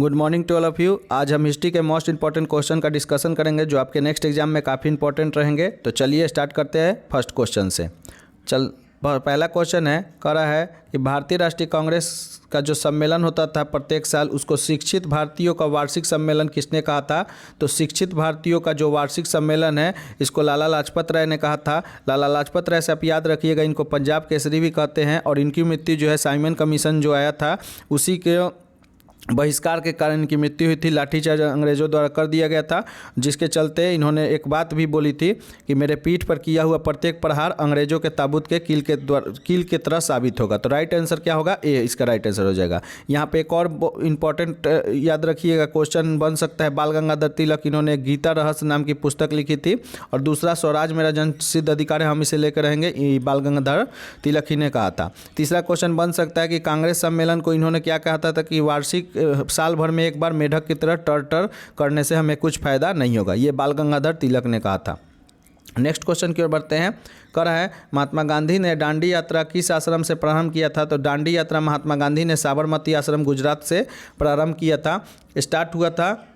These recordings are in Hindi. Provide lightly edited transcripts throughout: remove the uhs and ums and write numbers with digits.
Good morning to all of you. आज हम हिस्ट्री के मोस्ट इंपॉर्टेंट क्वेश्चन का डिस्कशन करेंगे जो आपके नेक्स्ट एग्जाम में काफ़ी इंपॉर्टेंट रहेंगे। तो चलिए स्टार्ट करते हैं फर्स्ट क्वेश्चन से। पहला क्वेश्चन है, कह रहा है कि भारतीय राष्ट्रीय कांग्रेस का जो सम्मेलन होता था प्रत्येक साल, उसको शिक्षित भारतीयों का वार्षिक सम्मेलन किसने कहा था? तो शिक्षित भारतीयों का जो वार्षिक सम्मेलन है इसको लाला लाजपत राय ने कहा था। लाला लाजपत राय से आप याद रखिएगा, इनको पंजाब केसरी भी कहते हैं और इनकी मृत्यु जो है साइमन कमीशन जो आया था उसी के बहिष्कार के कारण इनकी मृत्यु हुई थी। लाठीचार्ज अंग्रेज़ों द्वारा कर दिया गया था, जिसके चलते इन्होंने एक बात भी बोली थी कि मेरे पीठ पर किया हुआ प्रत्येक प्रहार अंग्रेज़ों के ताबूत के कील के तरह साबित होगा। तो राइट आंसर क्या होगा? ए इसका राइट आंसर हो जाएगा। यहाँ पे एक और इंपॉर्टेंट याद रखिएगा क्वेश्चन बन सकता है। बाल गंगाधर तिलक, इन्होंने गीता रहस्य नाम की पुस्तक लिखी थी और दूसरा स्वराज मेरा जन सिद्ध अधिकार है, हम इसे लेकर रहेंगे, ये बाल गंगाधर तिलक ही ने कहा था। तीसरा क्वेश्चन बन सकता है कि कांग्रेस सम्मेलन को इन्होंने क्या कहा था कि वार्षिक साल भर में एक बार मेढक की तरह टर करने से हमें कुछ फायदा नहीं होगा। ये बाल गंगाधर तिलक ने कहा था। नेक्स्ट क्वेश्चन की ओर बढ़ते हैं। कह रहा है, महात्मा गांधी ने दांडी यात्रा किस आश्रम से प्रारंभ किया था? तो दांडी यात्रा महात्मा गांधी ने साबरमती आश्रम गुजरात से प्रारंभ किया था। स्टार्ट हुआ था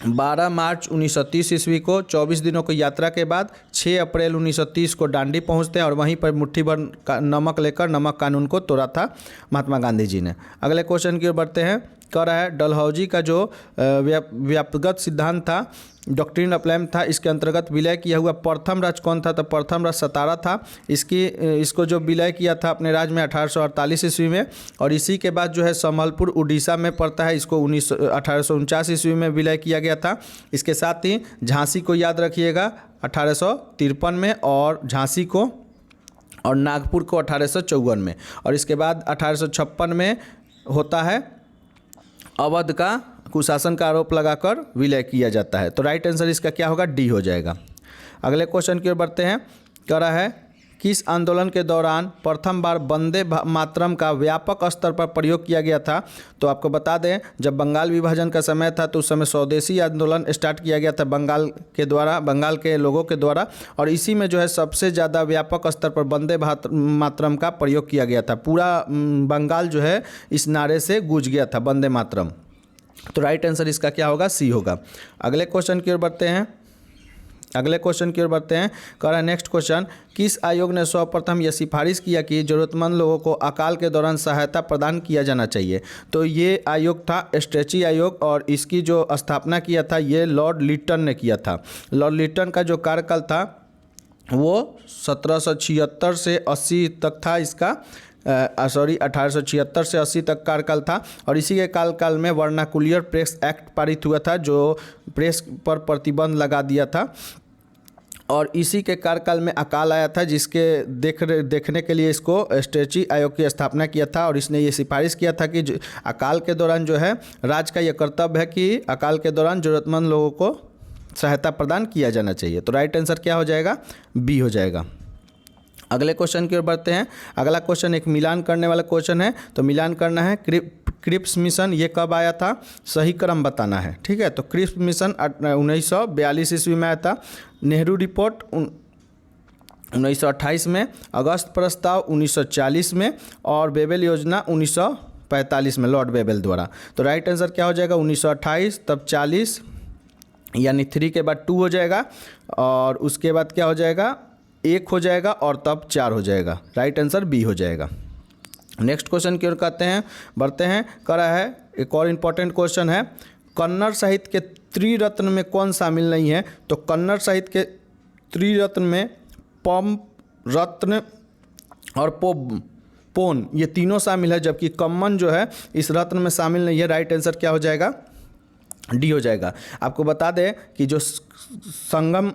12 मार्च 1930 ईस्वी को। 24 दिनों की यात्रा के बाद 6 अप्रैल 1930 को दांडी पहुंचते हैं और वहीं पर मुट्ठी भर नमक लेकर नमक कानून को तोड़ा था महात्मा गांधी जी ने। अगले क्वेश्चन की ओर बढ़ते हैं। कह रहा है, डलहौजी का जो व्यापकगत सिद्धांत था, डॉक्ट्रिन ऑफ लैम्ब था, इसके अंतर्गत विलय किया हुआ प्रथम राज्य कौन था? तो प्रथम राज्य सतारा था। इसको जो विलय किया था अपने राज्य में 1848 ईस्वी में और इसी के बाद जो है संबलपुर उड़ीसा में पड़ता है, इसको 1849 ईस्वी में विलय किया गया था। इसके साथ ही झांसी को याद रखिएगा 1853 में और झांसी को और नागपुर को 1854 में और इसके बाद 1856 में होता है अवध का कुशासन का आरोप लगाकर विलय किया जाता है। तो राइट आंसर इसका क्या होगा? डी हो जाएगा। अगले क्वेश्चन की ओर बढ़ते हैं। कह रहा है, किस आंदोलन के दौरान प्रथम बार वंदे मातरम का व्यापक स्तर पर प्रयोग किया गया था? तो आपको बता दें, जब बंगाल विभाजन का समय था तो उस समय स्वदेशी आंदोलन स्टार्ट किया गया था बंगाल के लोगों के द्वारा और इसी में जो है सबसे ज़्यादा व्यापक स्तर पर वंदे मातरम का प्रयोग किया गया था। पूरा बंगाल जो है इस नारे से गूंज गया था, वंदे मातरम। तो राइट आंसर इसका क्या होगा? सी होगा। अगले क्वेश्चन की ओर बढ़ते हैं। कह रहा है नेक्स्ट क्वेश्चन, किस आयोग ने सर्वप्रथम यह सिफारिश किया कि जरूरतमंद लोगों को अकाल के दौरान सहायता प्रदान किया जाना चाहिए? तो ये आयोग था स्ट्रेची आयोग और इसकी जो स्थापना किया था ये लॉर्ड लिटन ने किया था। लॉर्ड लिटन का जो कार्यकाल था वो 1776 से 80 तक था। इसका 1876 से 80 तक कार्यकाल था और इसी के काल में वर्नाकुलर प्रेस एक्ट पारित हुआ था जो प्रेस पर प्रतिबंध लगा दिया था और इसी के कार्यकाल में अकाल आया था, जिसके देखने के लिए इसको स्ट्रेची आयोग की स्थापना किया था और इसने ये सिफारिश किया था कि अकाल के दौरान जो है राज्य का यह कर्तव्य है कि अकाल के दौरान ज़रूरतमंद लोगों को सहायता प्रदान किया जाना चाहिए। तो राइट आंसर क्या हो जाएगा? बी हो जाएगा। अगले क्वेश्चन की ओर बढ़ते हैं। अगला क्वेश्चन एक मिलान करने वाला क्वेश्चन है। तो मिलान करना है, क्रिप्स मिशन ये कब आया था? सही क्रम बताना है, ठीक है। तो क्रिप्स मिशन 1942 ईस्वी में आया था। नेहरू रिपोर्ट 1928 में, अगस्त प्रस्ताव 1940 में और बेबल योजना 1945 में लॉर्ड बेबल द्वारा। तो राइट आंसर क्या हो जाएगा? 1928 तब 40 यानी 3 के बाद 2 हो जाएगा और उसके बाद क्या हो जाएगा? 1 हो जाएगा और तब 4 हो जाएगा। राइट आंसर बी हो जाएगा। नेक्स्ट क्वेश्चन की ओर बढ़ते हैं। कह रहा है, एक और इम्पॉर्टेंट क्वेश्चन है, कन्नड़ साहित्य के त्रिरत्न में कौन शामिल नहीं है? तो कन्नड़ साहित्य के त्रिरत्न में पम, रत्न और पोन ये तीनों शामिल है, जबकि कम्मन जो है इस रत्न में शामिल नहीं है। राइट आंसर क्या हो जाएगा? डी हो जाएगा। आपको बता दें कि जो संगम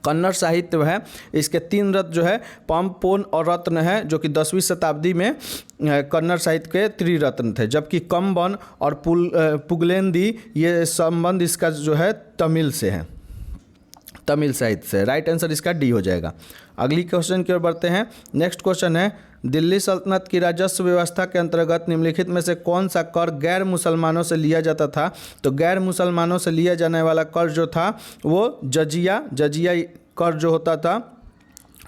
कन्नड़ साहित्य है इसके 3 रत्न जो है पम, पोन और रत्न है, जो कि 10वीं शताब्दी में कन्नड़ साहित्य के त्रिरत्न थे, जबकि कम्बन और पुगलेंदी ये संबंध इसका जो है तमिल से है, तमिल साहित्य से। राइट आंसर इसका डी हो जाएगा। अगली क्वेश्चन की ओर बढ़ते हैं। नेक्स्ट क्वेश्चन है, दिल्ली सल्तनत की राजस्व व्यवस्था के अंतर्गत निम्नलिखित में से कौन सा कर गैर मुसलमानों से लिया जाता था? तो गैर मुसलमानों से लिया जाने वाला कर जो था वो जजिया कर जो होता था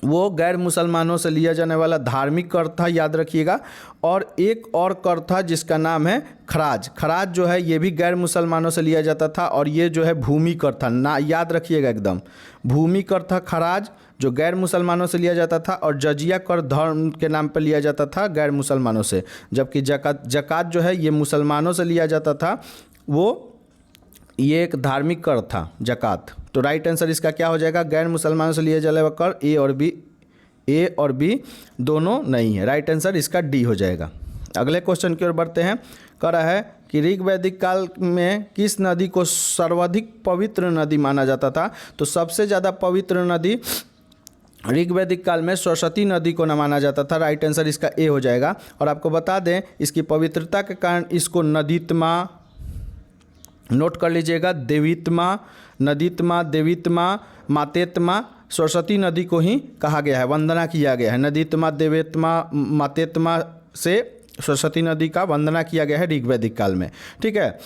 वो गैर मुसलमानों से लिया जाने वाला धार्मिक कर था, याद रखिएगा। और एक और कर था जिसका नाम है खराज। खराज जो है ये भी गैर मुसलमानों से लिया जाता था, और ये जो है भूमि कर था ना, याद रखिएगा एकदम। भूमि कर था खराज जो गैर मुसलमानों से लिया जाता था, और जजिया कर धर्म के नाम पर लिया जाता था गैर मुसलमानों से, जबकि जकात जो है ये मुसलमानों से लिया जाता था, वो ये एक धार्मिक कर था जकात। तो राइट आंसर इसका क्या हो जाएगा, गैर मुसलमानों से लिए जाने वाला कर ए और बी दोनों नहीं है। राइट आंसर इसका डी हो जाएगा। अगले क्वेश्चन की ओर बढ़ते हैं। कह रहा है कि ऋग वैदिक काल में किस नदी को सर्वाधिक पवित्र नदी माना जाता था। तो सबसे ज़्यादा पवित्र नदी ऋग वैदिक काल में सरस्वती नदी को न माना जाता था। राइट आंसर इसका ए हो जाएगा। और आपको बता दें इसकी पवित्रता के कारण इसको नदीत्मा, नोट कर लीजिएगा, देवीत्मा, नदीत्मा, देवीत्मा, मातेत्मा, सरस्वती नदी को ही कहा गया है, वंदना किया गया है। नदीत्मा, देवेत्मा, मातेत्मा से सरस्वती नदी का वंदना किया गया है ऋग वैदिक काल में। ठीक है,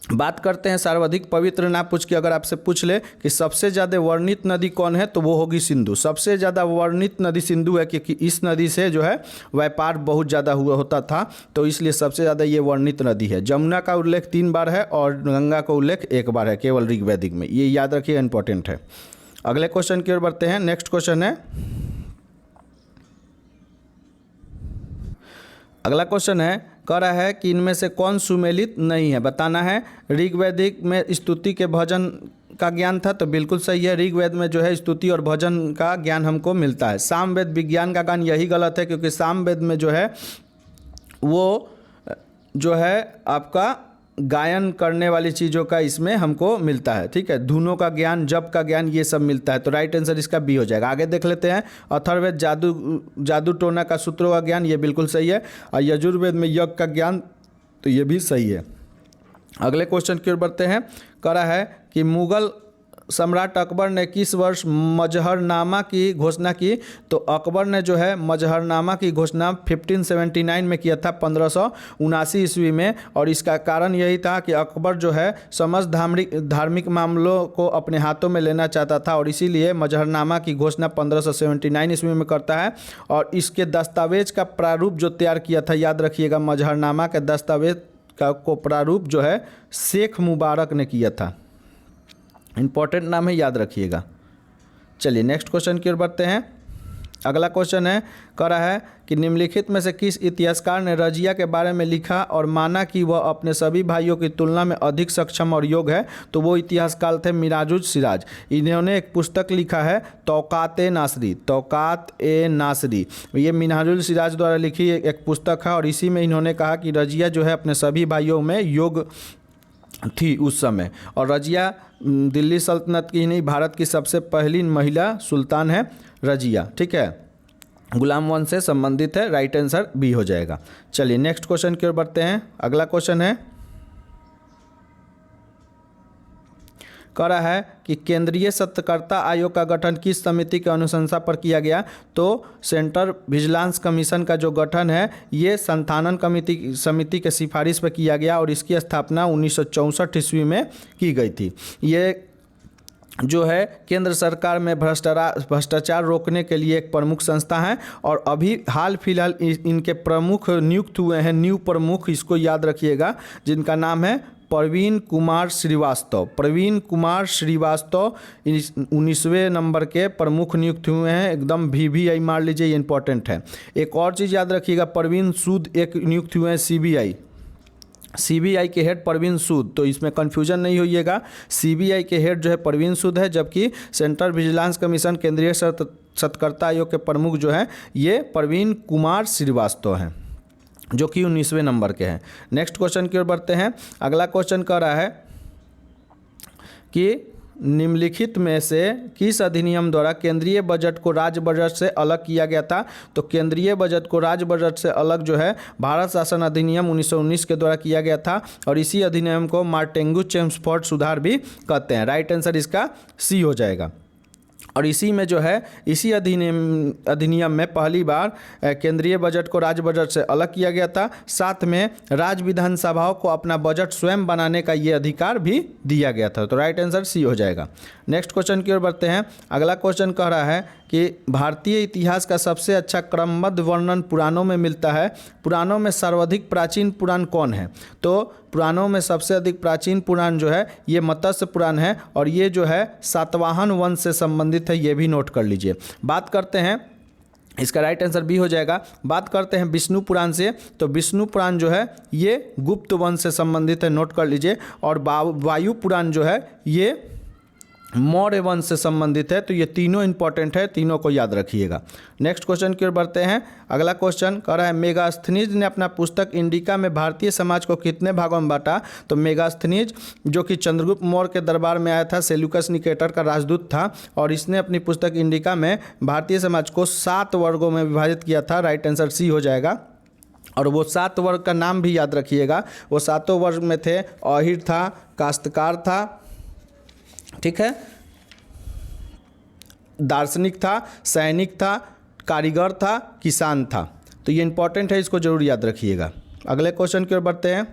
बात करते हैं सर्वाधिक पवित्र ना पूछ के अगर आपसे पूछ ले कि सबसे ज़्यादा वर्णित नदी कौन है, तो वो होगी सिंधु। सबसे ज़्यादा वर्णित नदी सिंधु है, क्योंकि इस नदी से जो है व्यापार बहुत ज़्यादा हुआ होता था, तो इसलिए सबसे ज़्यादा ये वर्णित नदी है। जमुना का उल्लेख 3 बार है और गंगा का उल्लेख 1 बार है केवल ऋग वैदिक में, ये याद रखिए, इंपॉर्टेंट है। अगले क्वेश्चन की ओर बढ़ते हैं। नेक्स्ट क्वेश्चन है, अगला क्वेश्चन है, कह रहा है कि इनमें से कौन सुमेलित नहीं है, बताना है। ऋग वैदिक में स्तुति के भजन का ज्ञान था, तो बिल्कुल सही है। ऋग वेद में जो है स्तुति और भजन का ज्ञान हमको मिलता है। सामवेद विज्ञान का ज्ञान, यही गलत है, क्योंकि सामवेद में जो है वो जो है आपका गायन करने वाली चीज़ों का इसमें हमको मिलता है। ठीक है, धुनों का ज्ञान, जप का ज्ञान, ये सब मिलता है। तो राइट आंसर इसका बी हो जाएगा। आगे देख लेते हैं। अथर्ववेद जादू टोना का सूत्रों का ज्ञान, ये बिल्कुल सही है। और यजुर्वेद में यज्ञ का ज्ञान, तो ये भी सही है। अगले क्वेश्चन की ओर बढ़ते हैं। कह रहा है कि मुगल सम्राट अकबर ने किस वर्ष मजहरनामा की घोषणा की। तो अकबर ने जो है मजहरनामा की घोषणा 1579 में किया था, 1579 ईस्वी में। और इसका कारण यही था कि अकबर जो है समस्त धार्मिक मामलों को अपने हाथों में लेना चाहता था, और इसीलिए मजहरनामा की घोषणा 1579 ईस्वी में करता है। और इसके दस्तावेज का प्रारूप जो तैयार किया था, याद रखिएगा, मजहरनामा के दस्तावेज को प्रारूप जो है शेख मुबारक ने किया था। इंपॉर्टेंट नाम है, याद रखिएगा। चलिए नेक्स्ट क्वेश्चन की ओर बढ़ते हैं। अगला क्वेश्चन है, कह रहा है कि निम्नलिखित में से किस इतिहासकार ने रजिया के बारे में लिखा और माना कि वह अपने सभी भाइयों की तुलना में अधिक सक्षम और योग्य है। तो वो इतिहासकार थे मिनाजुल सिराज। इन्होंने एक पुस्तक लिखा है तौकात-ए-नासरी। तौकात-ए-नासरी ये मिनाजुल सिराज द्वारा लिखी एक पुस्तक है, और इसी में इन्होंने कहा कि रजिया जो है अपने सभी भाइयों में योग्य थी उस समय। और रजिया दिल्ली सल्तनत की ही नहीं, भारत की सबसे पहली महिला सुल्तान है रजिया। ठीक है, गुलाम वंश से संबंधित है। राइट आंसर बी हो जाएगा। चलिए नेक्स्ट क्वेश्चन की ओर बढ़ते हैं। अगला क्वेश्चन है, कह रहा है कि केंद्रीय सत्यकर्ता आयोग का गठन किस समिति के अनुशंसा पर किया गया। तो सेंट्रल विजिलेंस कमीशन का जो गठन है ये संस्थानन समिति के सिफारिश पर किया गया, और इसकी स्थापना 1964 ईस्वी में की गई थी। ये जो है केंद्र सरकार में भ्रष्टाचार रोकने के लिए एक प्रमुख संस्था है, और अभी हाल फिलहाल इनके प्रमुख नियुक्त हुए हैं, न्यू प्रमुख, इसको याद रखिएगा, जिनका नाम है प्रवीण कुमार श्रीवास्तव। प्रवीण कुमार श्रीवास्तव 19वें नंबर के प्रमुख नियुक्त हुए हैं। एकदम VVI मार लीजिए, ये इंपॉर्टेंट है। एक और चीज़ याद रखिएगा, प्रवीण सूद एक नियुक्त हुए हैं CBI के हेड प्रवीण सूद, तो इसमें कन्फ्यूजन नहीं होइएगा। CBI के हेड जो है प्रवीण सूद है, जबकि सेंट्रल विजिलेंस कमीशन केंद्रीय सत्यकर्ता आयोग के प्रमुख जो है ये प्रवीण कुमार श्रीवास्तव हैं, जो कि 19वें नंबर के हैं। नेक्स्ट क्वेश्चन की ओर बढ़ते हैं। अगला क्वेश्चन कह रहा है कि निम्नलिखित में से किस अधिनियम द्वारा केंद्रीय बजट को राज्य बजट से अलग किया गया था। तो केंद्रीय बजट को राज्य बजट से अलग जो है भारत शासन अधिनियम 1919 के द्वारा किया गया था, और इसी अधिनियम को मार्टेंगू-चेम्सफोर्ड सुधार भी कहते हैं। राइट आंसर इसका सी हो जाएगा। और इसी में जो है इसी अधिनियम में पहली बार केंद्रीय बजट को राज्य बजट से अलग किया गया था। साथ में राज्य विधानसभाओं को अपना बजट स्वयं बनाने का ये अधिकार भी दिया गया था। तो राइट आंसर सी हो जाएगा। नेक्स्ट क्वेश्चन की ओर बढ़ते हैं। अगला क्वेश्चन कह रहा है कि भारतीय इतिहास का सबसे अच्छा क्रमबद्ध वर्णन पुराणों में मिलता है। पुराणों में सर्वाधिक प्राचीन पुराण कौन है? तो पुराणों में सबसे अधिक प्राचीन पुराण जो है ये मत्स्य पुराण है और ये जो है सातवाहन वंश से संबंधित है, ये भी नोट कर लीजिए। बात करते हैं, इसका राइट आंसर बी हो जाएगा। बात करते हैं विष्णु पुराण से, तो विष्णु पुराण जो है ये गुप्त वंश से संबंधित है, नोट कर लीजिए। और वायु पुराण जो है ये मौर्य वंश से संबंधित है। तो ये तीनों इंपॉर्टेंट है, तीनों को याद रखिएगा। नेक्स्ट क्वेश्चन की ओर बढ़ते हैं। अगला क्वेश्चन कह रहा है मेगास्थनीज ने अपना पुस्तक इंडिका में भारतीय समाज को कितने भागों में बांटा? तो मेगास्थनीज जो कि चंद्रगुप्त मौर्य के दरबार में आया था, सेल्यूकस निकेटर का राजदूत था, और इसने अपनी पुस्तक इंडिका में भारतीय समाज को 7 वर्गों में विभाजित किया था। राइट आंसर सी हो जाएगा। और वो 7 वर्ग का नाम भी याद रखिएगा। वो 7 वर्ग में थे, अहिर था, काश्तकार था, ठीक है, दार्शनिक था, सैनिक था, कारीगर था, किसान था। तो ये इंपॉर्टेंट है, इसको जरूर याद रखिएगा। अगले क्वेश्चन की ओर बढ़ते हैं।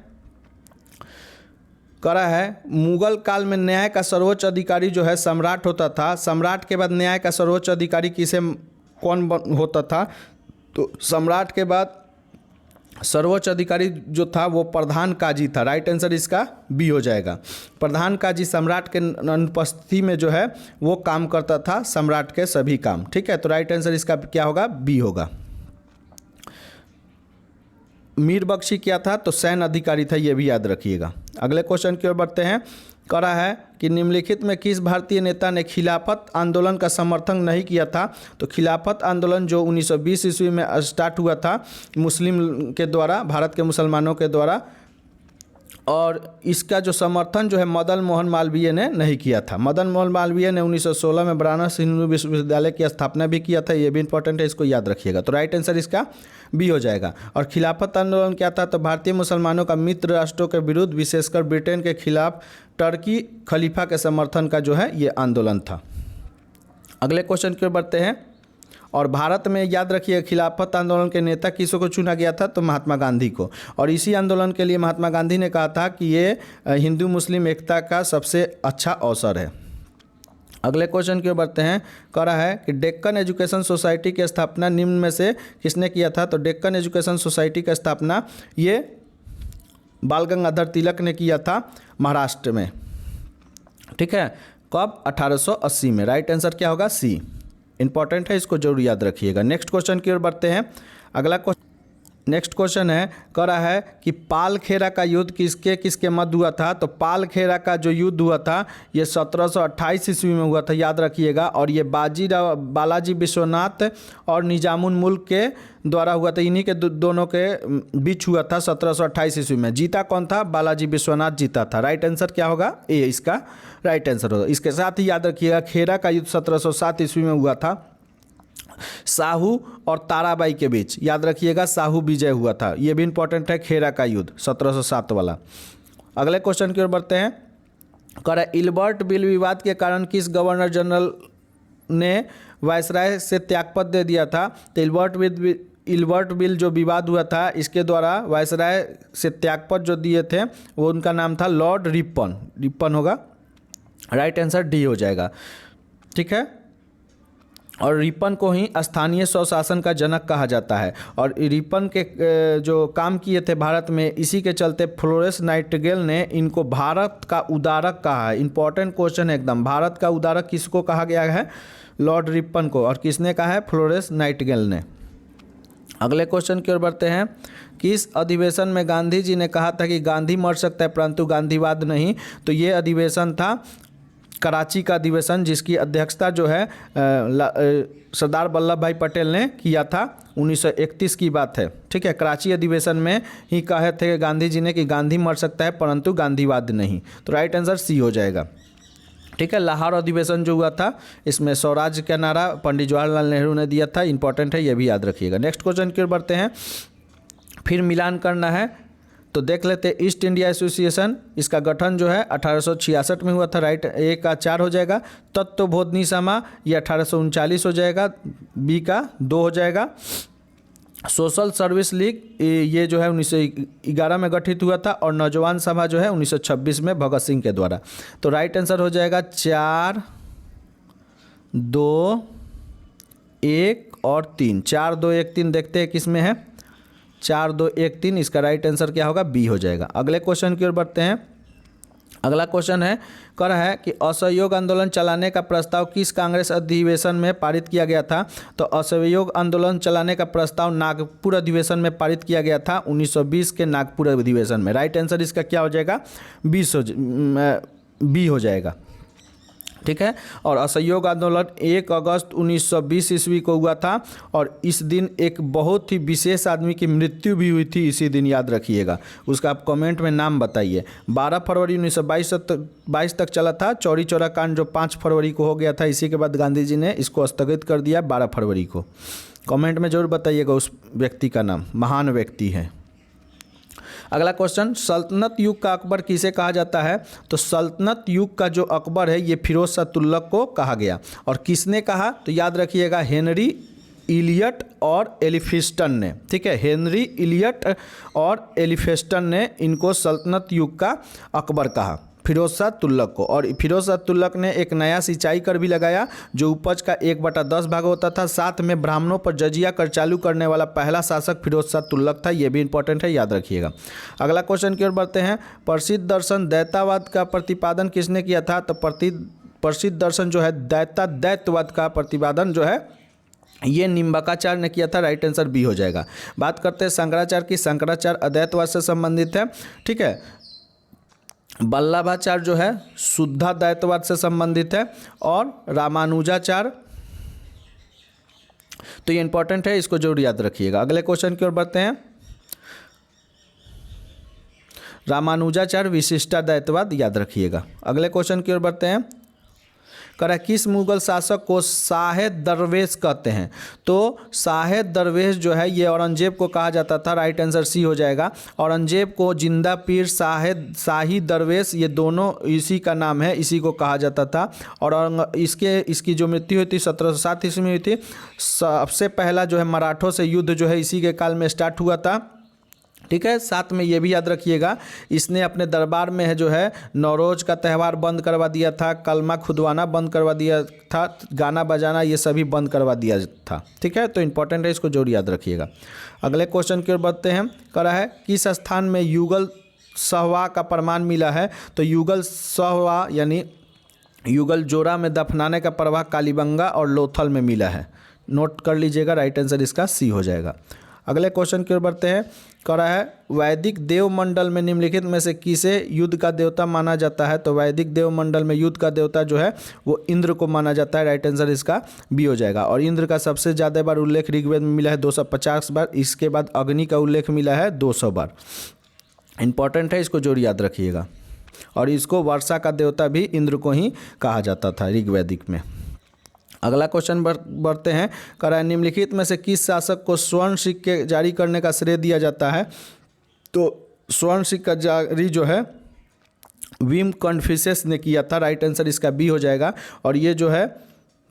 करा है मुगल काल में न्याय का सर्वोच्च अधिकारी जो है सम्राट होता था। सम्राट के बाद न्याय का सर्वोच्च अधिकारी कौन होता था? तो सम्राट के बाद सर्वोच्च अधिकारी जो था वो प्रधान काजी था। राइट आंसर इसका बी हो जाएगा। प्रधान काजी सम्राट के अनुपस्थिति में जो है वो काम करता था, सम्राट के सभी काम, ठीक है। तो राइट आंसर इसका क्या होगा? बी होगा। मीर बख्शी क्या था? तो सैन्य अधिकारी था, ये भी याद रखिएगा। अगले क्वेश्चन की ओर बढ़ते हैं। करा है कि निम्नलिखित में किस भारतीय नेता ने खिलाफत आंदोलन का समर्थन नहीं किया था? तो खिलाफत आंदोलन जो 1920 ईस्वी में स्टार्ट हुआ था मुस्लिम के द्वारा, भारत के मुसलमानों के द्वारा, और इसका जो समर्थन जो है मदन मोहन मालवीय ने नहीं किया था। मदन मोहन मालवीय ने 1916 में बनारस हिंदू विश्वविद्यालय की स्थापना भी किया था, ये भी इंपॉर्टेंट है, इसको याद रखिएगा। तो राइट आंसर इसका बी हो जाएगा। और खिलाफत आंदोलन क्या था? तो भारतीय मुसलमानों का मित्र राष्ट्रों के विरुद्ध, विशेषकर ब्रिटेन के खिलाफ टर्की खलीफा के समर्थन का जो है ये आंदोलन था। अगले क्वेश्चन की ओर बढ़ते हैं। और भारत में याद रखिए खिलाफत आंदोलन के नेता किसको चुना गया था? तो महात्मा गांधी को। और इसी आंदोलन के लिए महात्मा गांधी ने कहा था कि ये हिंदू मुस्लिम एकता का सबसे अच्छा अवसर है। अगले क्वेश्चन की ओर बढ़ते हैं। कह रहा है कि डेक्कन एजुकेशन सोसाइटी की स्थापना निम्न में से किसने किया था? तो डेक्कन एजुकेशन सोसाइटी का स्थापना ये बाल गंगाधर तिलक ने किया था महाराष्ट्र में, ठीक है। कब? 1880 में। राइट आंसर क्या होगा? सी। इंपॉर्टेंट है, इसको जरूर याद रखिएगा। नेक्स्ट क्वेश्चन की ओर बढ़ते हैं। अगला नेक्स्ट क्वेश्चन है, कह रहा है कि पाल खेरा का युद्ध किसके किसके मध्य हुआ था? तो पाल खेरा का जो युद्ध हुआ था ये 1728 ईस्वी में हुआ था, याद रखिएगा। और ये बालाजी विश्वनाथ और निजामुल मुल्क के द्वारा हुआ था, इन्हीं के दोनों के बीच हुआ था 1728 ईस्वी में। जीता कौन था? बालाजी विश्वनाथ जीता था। राइट आंसर क्या होगा? ए इसका राइट आंसर होगा। इसके साथ ही याद रखिएगा खेरा का युद्ध 1707 ईस्वी में हुआ था साहू और ताराबाई के बीच, याद रखिएगा साहू विजय हुआ था। ये भी इंपॉर्टेंट है, खेरा का युद्ध 1707 वाला। अगले क्वेश्चन की ओर बढ़ते हैं। कह रहा है इल्बर्ट बिल विवाद के कारण किस गवर्नर जनरल ने वायसराय से त्यागपत्र दे दिया था? तो इल्बर्ट बिल जो विवाद हुआ था इसके द्वारा वायसराय से त्यागपत्र जो दिए थे वो उनका नाम था लॉर्ड रिपन होगा। राइट आंसर डी हो जाएगा, ठीक है। और रिपन को ही स्थानीय स्वशासन का जनक कहा जाता है। और रिपन के जो काम किए थे भारत में, इसी के चलते फ्लोरेंस नाइटिंगेल ने इनको भारत का उदारक कहा है। इंपॉर्टेंट क्वेश्चन है एकदम। भारत का उदारक किसको कहा गया है? लॉर्ड रिपन को। और किसने कहा है? फ्लोरेंस नाइटिंगेल ने। अगले क्वेश्चन की ओर बढ़ते हैं। किस अधिवेशन में गांधी जी ने कहा था कि गांधी मर सकता है परंतु गांधीवाद नहीं? तो ये अधिवेशन था कराची का अधिवेशन, जिसकी अध्यक्षता जो है सरदार वल्लभ भाई पटेल ने किया था। 1931 की बात है, ठीक है। कराची अधिवेशन में ही कहे थे गांधी जी ने कि गांधी मर सकता है परंतु गांधीवाद नहीं। तो राइट आंसर सी हो जाएगा, ठीक है। लाहौर अधिवेशन जो हुआ था इसमें स्वराज का नारा पंडित जवाहरलाल नेहरू ने दिया था। इंपॉर्टेंट है, ये भी याद रखिएगा। नेक्स्ट क्वेश्चन की ओर बढ़ते हैं। फिर मिलान करना है तो देख लेते हैं। ईस्ट इंडिया एसोसिएशन, इसका गठन जो है 1866 में हुआ था। राइट ए का 4 हो जाएगा। तत्वबोधनी समा ये 1839 हो जाएगा। बी का 2 हो जाएगा। सोशल सर्विस लीग ये जो है 1911 में गठित हुआ था। और नौजवान सभा जो है 1926 में भगत सिंह के द्वारा। तो राइट आंसर हो जाएगा 4, 2, 1 और 3, 4 2 1 3 देखते हैं किस में है, 4 2 1 3, इसका राइट आंसर क्या होगा, बी हो जाएगा। अगले क्वेश्चन की ओर बढ़ते हैं। अगला क्वेश्चन है, कह रहा है कि असहयोग आंदोलन चलाने का प्रस्ताव किस कांग्रेस अधिवेशन में पारित किया गया था। तो असहयोग आंदोलन चलाने का प्रस्ताव नागपुर अधिवेशन में पारित किया गया था, 1920 के नागपुर अधिवेशन में। राइट आंसर इसका क्या हो जाएगा, बी हो जाएगा। ठीक है, और असहयोग आंदोलन 1 अगस्त 1920 ईस्वी को हुआ था और इस दिन एक बहुत ही विशेष आदमी की मृत्यु भी हुई थी इसी दिन, याद रखिएगा। उसका आप कमेंट में नाम बताइए। 12 फरवरी 1922 तक चला था। चौरी चौरा कांड जो 5 फरवरी को हो गया था, इसी के बाद गांधी जी ने इसको स्थगित कर दिया 12 फरवरी को। कमेंट में जरूर बताइएगा उस व्यक्ति का नाम, महान व्यक्ति है। अगला क्वेश्चन, सल्तनत युग का अकबर किसे कहा जाता है। तो सल्तनत युग का जो अकबर है ये फिरोज शाह तुगलक को कहा गया। और किसने कहा, तो याद रखिएगा हेनरी इलियट और एलिफिस्टन ने। ठीक है, हेनरी इलियट और एलिफिस्टन ने इनको सल्तनत युग का अकबर कहा, फिरोज शाह तुगलक को। और फिरोज शाह तुगलक ने एक नया सिंचाई कर भी लगाया जो उपज का 1/10 भाग होता था। साथ में ब्राह्मणों पर जजिया कर चालू करने वाला पहला शासक फिरोज शाह तुगलक था। यह भी इंपॉर्टेंट है, याद रखिएगा। अगला क्वेश्चन की ओर बढ़ते हैं। प्रसिद्ध दर्शन दैतावाद का प्रतिपादन किसने किया था। तो प्रसिद्ध दर्शन जो है दैतवाद का प्रतिपादन जो है ये निम्बकाचार्य ने किया था। राइट आंसर बी हो जाएगा। बात करते हैं शंकराचार्य की। शंकराचार्य अद्वैतवाद से संबंधित है। ठीक है, वल्लभाचार्य जो है शुद्धाद्वैतवाद से संबंधित है और रामानुजाचार्य, तो ये इंपॉर्टेंट है, इसको जरूर याद रखिएगा। अगले क्वेश्चन की ओर बढ़ते हैं। रामानुजाचार्य विशिष्टाद्वैतवाद, याद रखिएगा। अगले क्वेश्चन की ओर बढ़ते हैं। कह किस मुगल शासक को शाह दरवेश कहते हैं। तो शाह दरवेश जो है ये औरंगजेब को कहा जाता था। राइट आंसर सी हो जाएगा। औरंगजेब को जिंदा पीर शाही दरवेश ये दोनों इसी का नाम है, इसी को कहा जाता था। और इसकी जो मृत्यु हुई थी 1707 ईस्वी में हुई थी। सबसे पहला जो है मराठों से युद्ध जो है इसी के काल में स्टार्ट हुआ था। ठीक है, साथ में ये भी याद रखिएगा इसने अपने दरबार में है जो है नौरोज का त्यौहार बंद करवा दिया था, कलमा खुदवाना बंद करवा दिया था, गाना बजाना ये सभी बंद करवा दिया था। ठीक है, तो इंपॉर्टेंट है, इसको जरूर याद रखिएगा। अगले क्वेश्चन की ओर बढ़ते हैं। कह रहा है किस स्थान में युगल सहवा का प्रमाण मिला है। तो युगल सहवा यानी युगल जोड़ा में दफनाने का प्रवाह कालीबंगा और लोथल में मिला है। नोट कर लीजिएगा, राइट आंसर इसका सी हो जाएगा। अगले क्वेश्चन की ओर बढ़ते हैं। कह रहा है वैदिक देव मंडल में निम्नलिखित में से किसे युद्ध का देवता माना जाता है। तो वैदिक देव मंडल में युद्ध का देवता जो है वो इंद्र को माना जाता है। राइट आंसर इसका बी हो जाएगा। और इंद्र का सबसे ज़्यादा बार उल्लेख ऋग्वेद में मिला है 250 बार। इसके बाद अग्नि का उल्लेख मिला है 200 बार। इंपॉर्टेंट है, इसको जरूर याद रखिएगा। और इसको वर्षा का देवता भी इंद्र को ही कहा जाता था ऋग्वैदिक में। अगला क्वेश्चन बढ़ते हैं। कह रहा है निम्नलिखित में से किस शासक को स्वर्ण सिक्के जारी करने का श्रेय दिया जाता है। तो स्वर्ण सिक्का जारी जो है विम कन्फ्यूशियस ने किया था। राइट आंसर इसका बी हो जाएगा। और ये जो है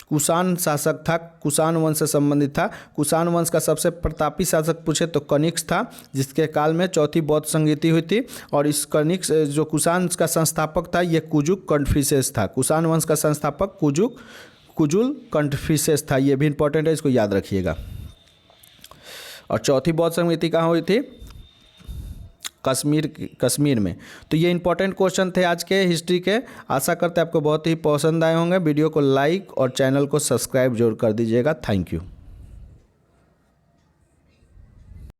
कुषाण शासक था, कुषाण वंश से संबंधित था। कुषाण वंश का सबसे प्रतापी शासक पूछे तो कनिष्क था, जिसके काल में चौथी बौद्ध संगीति हुई थी। और इस कनिष्क जो कुषाण का संस्थापक था ये कुजुक कन्फ्यूशियस था। कुषाण वंश का संस्थापक कुजुल कन्फ्यूशियस था। ये भी इंपॉर्टेंट है, इसको याद रखिएगा। और चौथी बौद्ध संगीति कहाँ हुई थी, कश्मीर में। तो ये इंपॉर्टेंट क्वेश्चन थे आज के हिस्ट्री के। आशा करते हैं आपको बहुत ही पसंद आए होंगे। वीडियो को लाइक और चैनल को सब्सक्राइब जरूर कर दीजिएगा। Thank you.